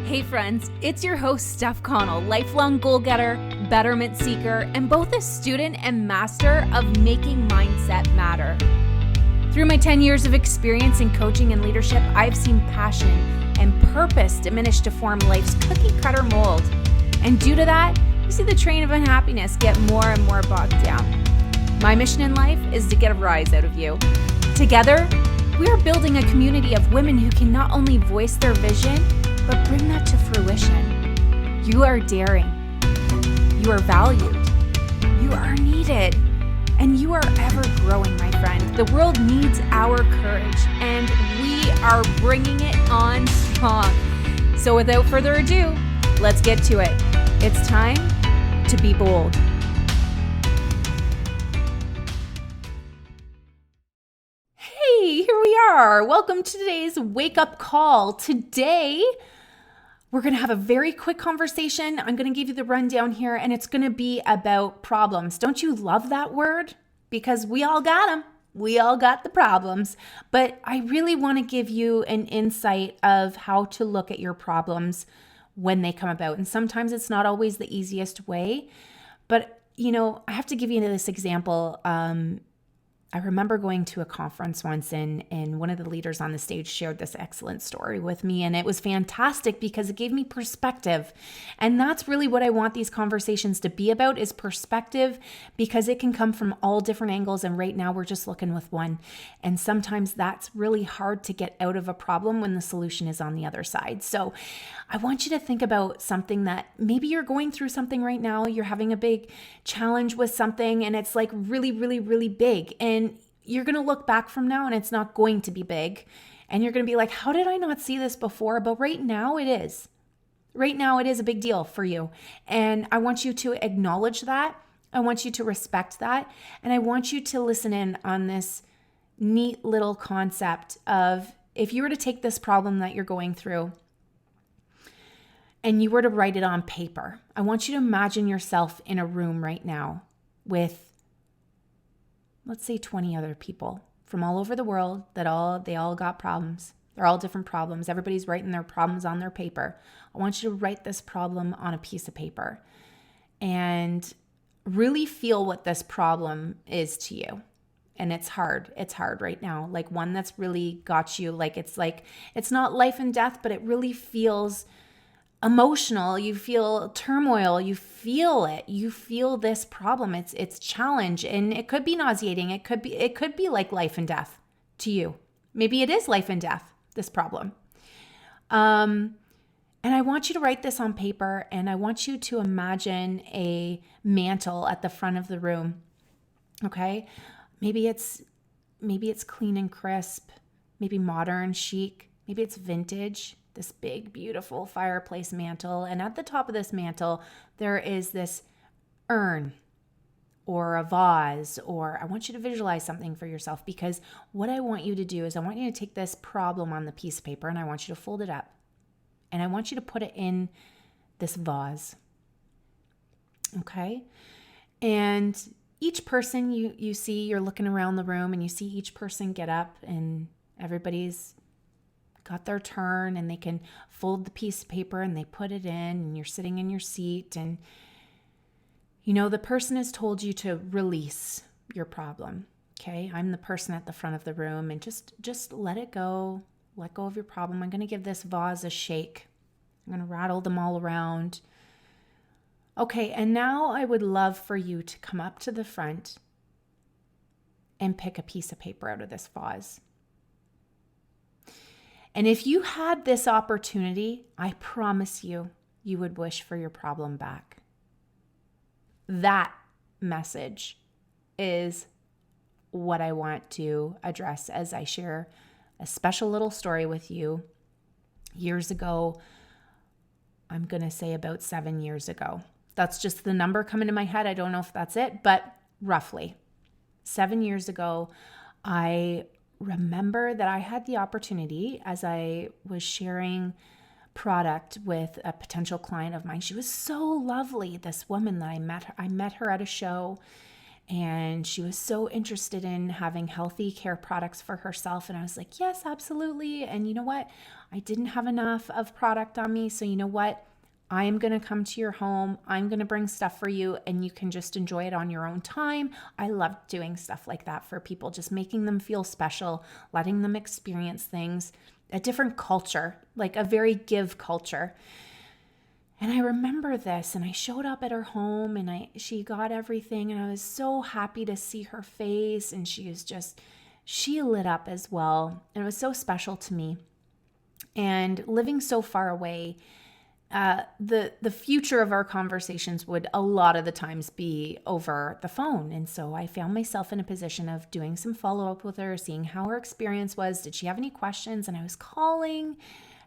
Hey friends, it's your host Steph Connell, lifelong goal-getter, betterment seeker, and both a student and master of making mindset matter. Through my 10 years of experience in coaching and leadership, I've seen passion and purpose diminish to form life's cookie-cutter mold. And due to that, you see the train of unhappiness get more and more bogged down. My mission in life is to get a rise out of you. Together, we are building a community of women who can not only voice their vision, but bring that to fruition. You are daring. You are valued. You are needed. And you are ever growing, my friend. The world needs our courage, and we are bringing it on strong. So without further ado, let's get to it. It's time to be bold. Hey, here we are. Welcome to today's wake-up call. Today, we're going to have a very quick conversation. I'm going to give you the rundown here, and it's going to be about problems. Don't you love that word? Because we all got them. We all got the problems. But I really want to give you an insight of how to look at your problems when they come about. And sometimes it's not always the easiest way. But, I have to give you this example. I remember going to a conference once and one of the leaders on the stage shared this excellent story with me, and it was fantastic because it gave me perspective. And that's really what I want these conversations to be about, is perspective, because it can come from all different angles, and right now we're just looking with one. And sometimes that's really hard to get out of a problem when the solution is on the other side. So I want you to think about something that maybe you're going through something right now, you're having a big challenge with something, and it's like really, really, really big. And you're going to look back from now and it's not going to be big. And you're going to be like, how did I not see this before? But right now it is. Right now it is a big deal for you. And I want you to acknowledge that. I want you to respect that. And I want you to listen in on this neat little concept of, if you were to take this problem that you're going through and you were to write it on paper, I want you to imagine yourself in a room right now with, let's say, 20 other people from all over the world they all got problems. They're all different problems. Everybody's writing their problems on their paper. I want you to write this problem on a piece of paper and really feel what this problem is to you. And it's hard. It's hard right now. Like one that's really got you, it's not life and death, but it really feels emotional. You feel turmoil. You feel it. You feel this problem. It's challenge, and it could be nauseating. It could be like life and death to you. Maybe it is life and death, this problem. And I want you to write this on paper, and I want you to imagine a mantle at the front of the room. Okay? Maybe it's clean and crisp, maybe modern, chic, maybe it's vintage. This big, beautiful fireplace mantle. And at the top of this mantle, there is this urn or a vase, or I want you to visualize something for yourself, because what I want you to do is I want you to take this problem on the piece of paper and I want you to fold it up. And I want you to put it in this vase. Okay? And each person you see, you're looking around the room and you see each person get up, and everybody's got their turn, and they can fold the piece of paper and they put it in, and you're sitting in your seat, and the person has told you to release your problem. Okay, I'm the person at the front of the room, and just let it go. Let go of your problem. I'm going to give this vase a shake. I'm going to rattle them all around. Okay, and now I would love for you to come up to the front and pick a piece of paper out of this vase. And if you had this opportunity, I promise you would wish for your problem back. That message is what I want to address as I share a special little story with you. Years ago, I'm going to say about 7 years ago. That's just the number coming to my head. I don't know if that's it, but roughly 7 years ago, I remember that I had the opportunity, as I was sharing product with a potential client of mine. She was so lovely, this woman that I met her at a show, And she was so interested in having healthy care products for herself. And I was like, yes, absolutely. And you know what? I didn't have enough of product on me. So you know what? I am going to come to your home. I'm going to bring stuff for you and you can just enjoy it on your own time. I love doing stuff like that for people, just making them feel special, letting them experience things, a different culture, like a very give culture. And I remember this, and I showed up at her home and she got everything, and I was so happy to see her face, and she lit up as well. And it was so special to me. And living so far away, the future of our conversations would a lot of the times be over the phone. And so I found myself in a position of doing some follow-up with her, seeing how her experience was. Did she have any questions? And I was calling.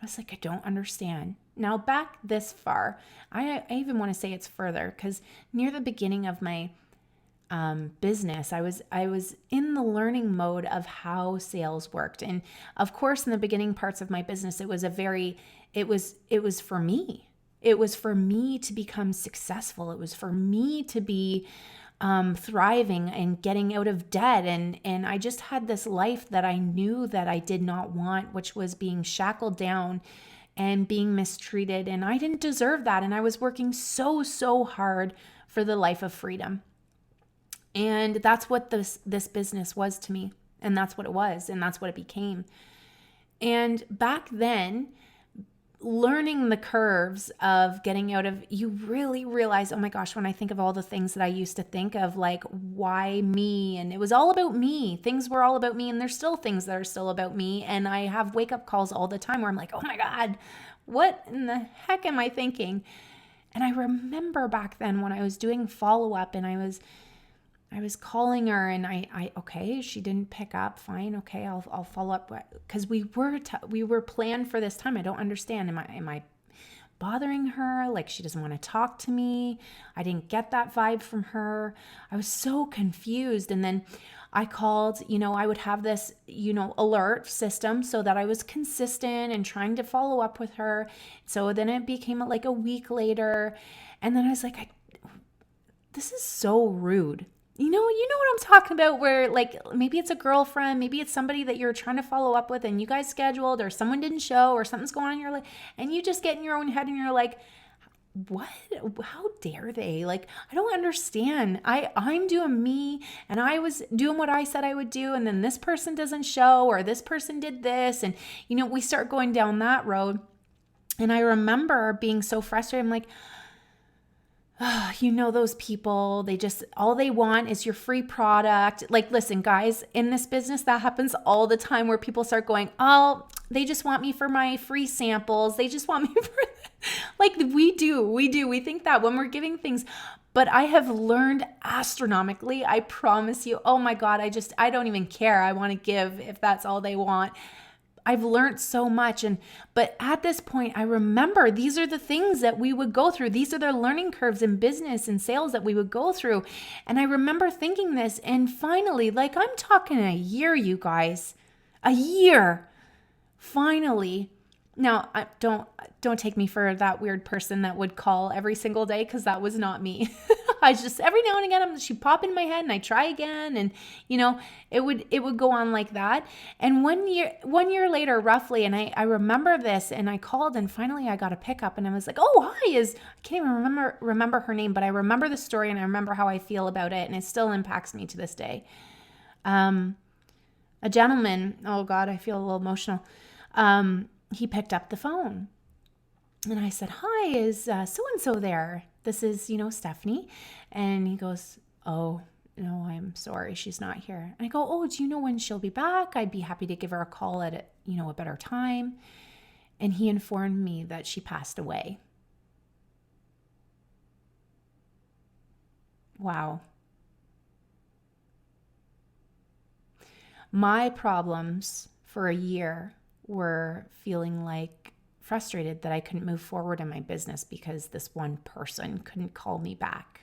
I was like, I don't understand. Now back this far, I even want to say it's further, because near the beginning of my business, I was in the learning mode of how sales worked. And of course, in the beginning parts of my business, it was for me. It was for me to become successful. It was for me to be thriving and getting out of debt. And I just had this life that I knew that I did not want, which was being shackled down and being mistreated. And I didn't deserve that. And I was working so hard for the life of freedom. And that's what this business was to me. And that's what it was. And that's what it became. And back then, learning the curves of getting out of, you really realize, oh my gosh, when I think of all the things that I used to think of, like, why me? And it was all about me. Things were all about me. And there's still things that are still about me. And I have wake up calls all the time where I'm like, oh my God, what in the heck am I thinking? And I remember back then when I was doing follow-up and I was calling her and okay, she didn't pick up. Fine. Okay. I'll follow up, because we were planned for this time. I don't understand. Am I bothering her? Like, she doesn't want to talk to me. I didn't get that vibe from her. I was so confused. And then I called, I would have this, alert system so that I was consistent and trying to follow up with her. So then it became like a week later. And then I was like, this is so rude. You know what I'm talking about, where like maybe it's a girlfriend, maybe it's somebody that you're trying to follow up with and you guys scheduled, or someone didn't show, or something's going on in your life, and you just get in your own head and you're like, what? How dare they? Like, I don't understand. I'm doing me, and I was doing what I said I would do, and then this person doesn't show, or this person did this, and we start going down that road. And I remember being so frustrated. I'm like, those people, all they want is your free product. Like, listen, guys, in this business, that happens all the time, where people start going, oh, they just want me for my free samples. They just want me for, like, we think that when we're giving things. But I have learned astronomically, I promise you, oh my God, I don't even care. I want to give if that's all they want. I've learned so much. But at this point, I remember these are the things that we would go through. These are the learning curves in business and sales that we would go through. And I remember thinking this, and finally, like, I'm talking a year, you guys, a year, finally. Now, don't take me for that weird person that would call every single day, because that was not me. I just, every now and again, she'd pop in my head and I try again. And, it would go on like that. And 1 year later, roughly, and I remember this, and I called, and finally I got a pickup, and I was like, oh, hi, I can't even remember her name, but I remember the story and I remember how I feel about it. And it still impacts me to this day. A gentleman, oh God, I feel a little emotional. He picked up the phone, and I said, hi, is so-and-so there? This is, Stephanie. And he goes, oh, no, I'm sorry, she's not here. And I go, oh, do you know when she'll be back? I'd be happy to give her a call at a better time. And he informed me that she passed away. Wow. My problems for a year were feeling like frustrated that I couldn't move forward in my business because this one person couldn't call me back.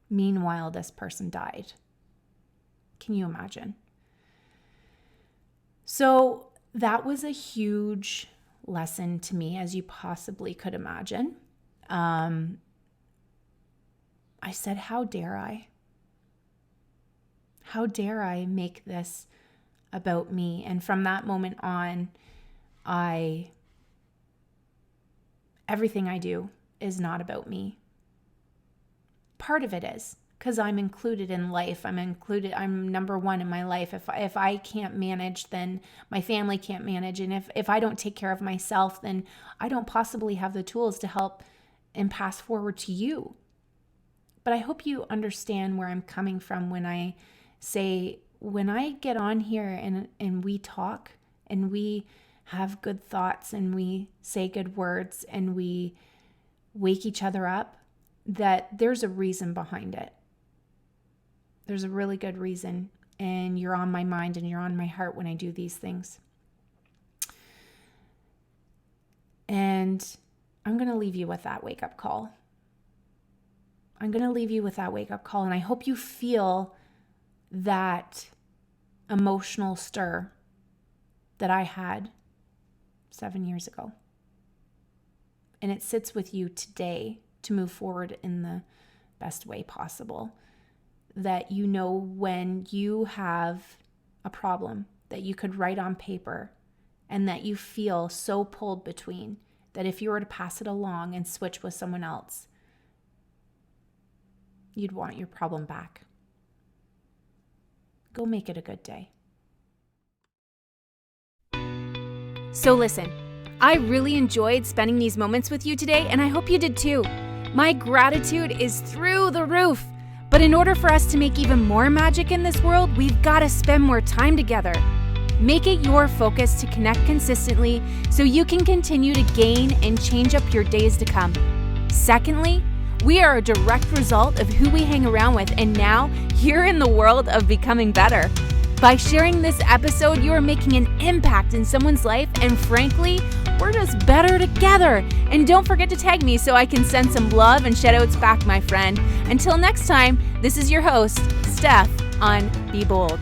Meanwhile, this person died. Can you imagine? So that was a huge lesson to me, as you possibly could imagine. I said, how dare I? How dare I make this about me? And from that moment on, everything I do is not about me. Part of it is because I'm included in life. I'm number one in my life. If I can't manage, then my family can't manage. And if I don't take care of myself, then I don't possibly have the tools to help and pass forward to you. But I hope you understand where I'm coming from when I say, when I get on here and we talk and we have good thoughts and we say good words and we wake each other up, that there's a reason behind it. There's a really good reason, and you're on my mind and you're on my heart when I do these things. And I'm going to leave you with that wake-up call. And I hope you feel that emotional stir that I had 7 years ago. And it sits with you today to move forward in the best way possible. That you know when you have a problem that you could write on paper and that you feel so pulled between that if you were to pass it along and switch with someone else, you'd want your problem back. Go make it a good day. So listen, I really enjoyed spending these moments with you today, and I hope you did too. My gratitude is through the roof. But in order for us to make even more magic in this world, we've got to spend more time together. Make it your focus to connect consistently so you can continue to gain and change up your days to come. Secondly, we are a direct result of who we hang around with, and now you're in the world of becoming better. By sharing this episode, you are making an impact in someone's life, and frankly, we're just better together. And don't forget to tag me so I can send some love and shout-outs back, my friend. Until next time, this is your host, Steph, on Be Bold.